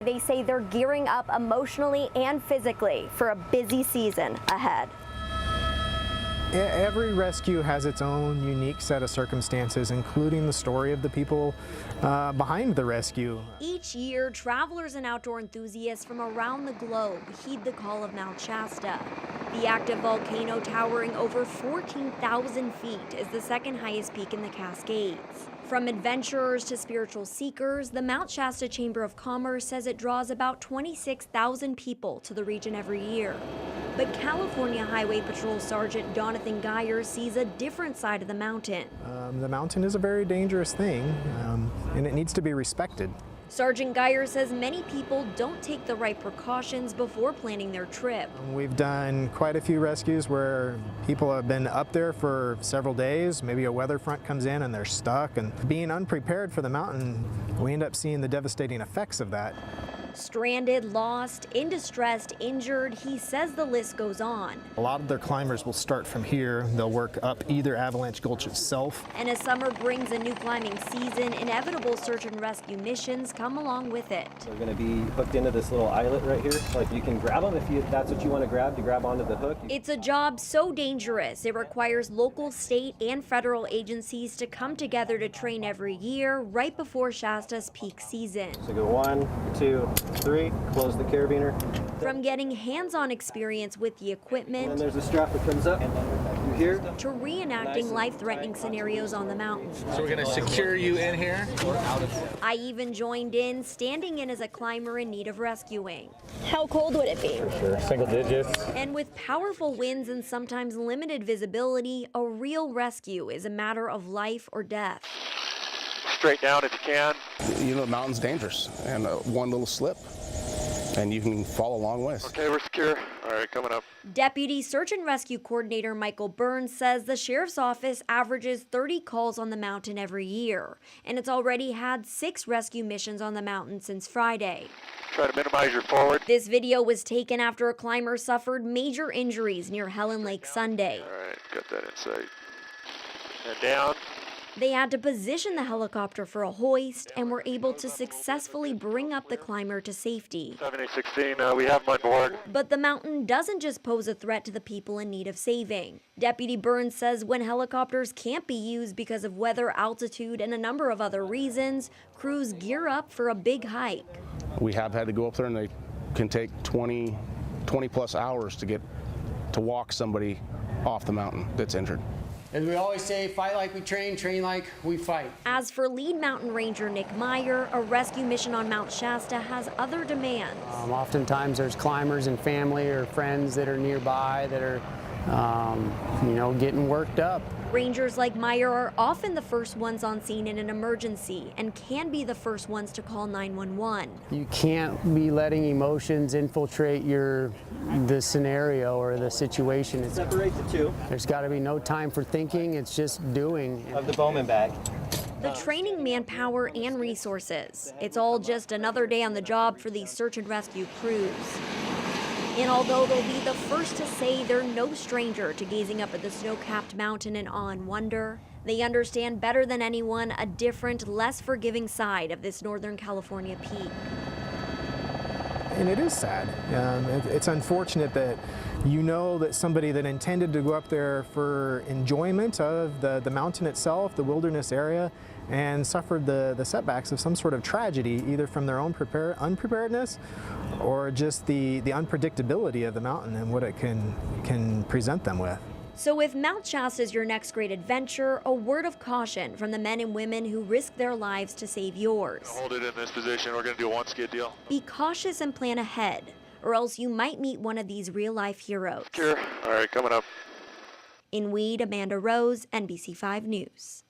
They say they're gearing up emotionally and physically for a busy season ahead. Every rescue has its own unique set of circumstances, including the story of the people behind the rescue. Each year, travelers and outdoor enthusiasts from around the globe heed the call of Mount Shasta. The active volcano, towering over 14,000 feet, is the second highest peak in the Cascades. From adventurers to spiritual seekers, the Mount Shasta Chamber of Commerce says it draws about 26,000 people to the region every year. But California Highway Patrol Sergeant Donathan Geyer sees a different side of the mountain. The mountain is a very dangerous thing, and it needs to be respected. Sergeant Geyer says many people don't take the right precautions before planning their trip. We've done quite a few rescues where people have been up there for several days. Maybe a weather front comes in and they're stuck, and being unprepared for the mountain, we end up seeing the devastating effects of that. Stranded, lost, in distress, injured, he says the list goes on. A lot of their climbers will start from here. They'll work up either Avalanche Gulch itself. And as summer brings a new climbing season, inevitable search and rescue missions come along with it. They're going to be hooked into this little eyelet right here. Like, you can grab them if that's what you want to grab onto the hook. It's a job so dangerous, it requires local, state, and federal agencies to come together to train every year right before Shasta's peak season. So go 1, 2, 3, close the carabiner. From getting hands-on experience with the equipment, And then there's a strap that comes up through here, to reenacting life-threatening scenarios on the mountain. So we're going to secure you in here. I even joined in, standing in as a climber in need of rescuing. How cold would it be? For sure, single digits. And with powerful winds and sometimes limited visibility, a real rescue is a matter of life or death. Straight down if you can. You know, the mountain's dangerous, and one little slip, and you can fall a long ways. Okay, we're secure. All right, coming up. Deputy Search and Rescue Coordinator Michael Burns says the sheriff's office averages 30 calls on the mountain every year, and it's already had 6 rescue missions on the mountain since Friday. Try to minimize your forward. This video was taken after a climber suffered major injuries near Helen Lake Sunday. All right, got that in sight. And down. They had to position the helicopter for a hoist and were able to successfully bring up the climber to safety. 7016, we have them on board. But the mountain doesn't just pose a threat to the people in need of saving. Deputy Burns says when helicopters can't be used because of weather, altitude, and a number of other reasons, crews gear up for a big hike. We have had to go up there, and they can take 20 plus hours to walk somebody off the mountain that's injured. As we always say, fight like we train, train like we fight. As for lead mountain ranger Nick Meyer, a rescue mission on Mount Shasta has other demands. Oftentimes there's climbers and family or friends that are nearby that are, getting worked up. Rangers like Meyer are often the first ones on scene in an emergency and can be the first ones to call 911. You can't be letting emotions infiltrate the scenario or the situation. separate the two There's got to be no time for thinking, it's just doing. of the Bowman bag. The training, manpower, and resources. It's all just another day on the job for these search and rescue crews. And although they'll be the first to say they're no stranger to gazing up at the snow-capped mountain in awe and wonder, they understand better than anyone a different, less forgiving side of this Northern California peak. And it is sad. It's unfortunate that that somebody that intended to go up there for enjoyment of the mountain itself, the wilderness area, and suffered the setbacks of some sort of tragedy, either from their own unpreparedness or just the unpredictability of the mountain and what it can present them with. So if Mount Shasta is your next great adventure, a word of caution from the men and women who risk their lives to save yours. Hold it in this position. We're going to do a one skid deal. Be cautious and plan ahead, or else you might meet one of these real-life heroes. Secure. All right, coming up. In Weed, Amanda Rose, NBC5 News.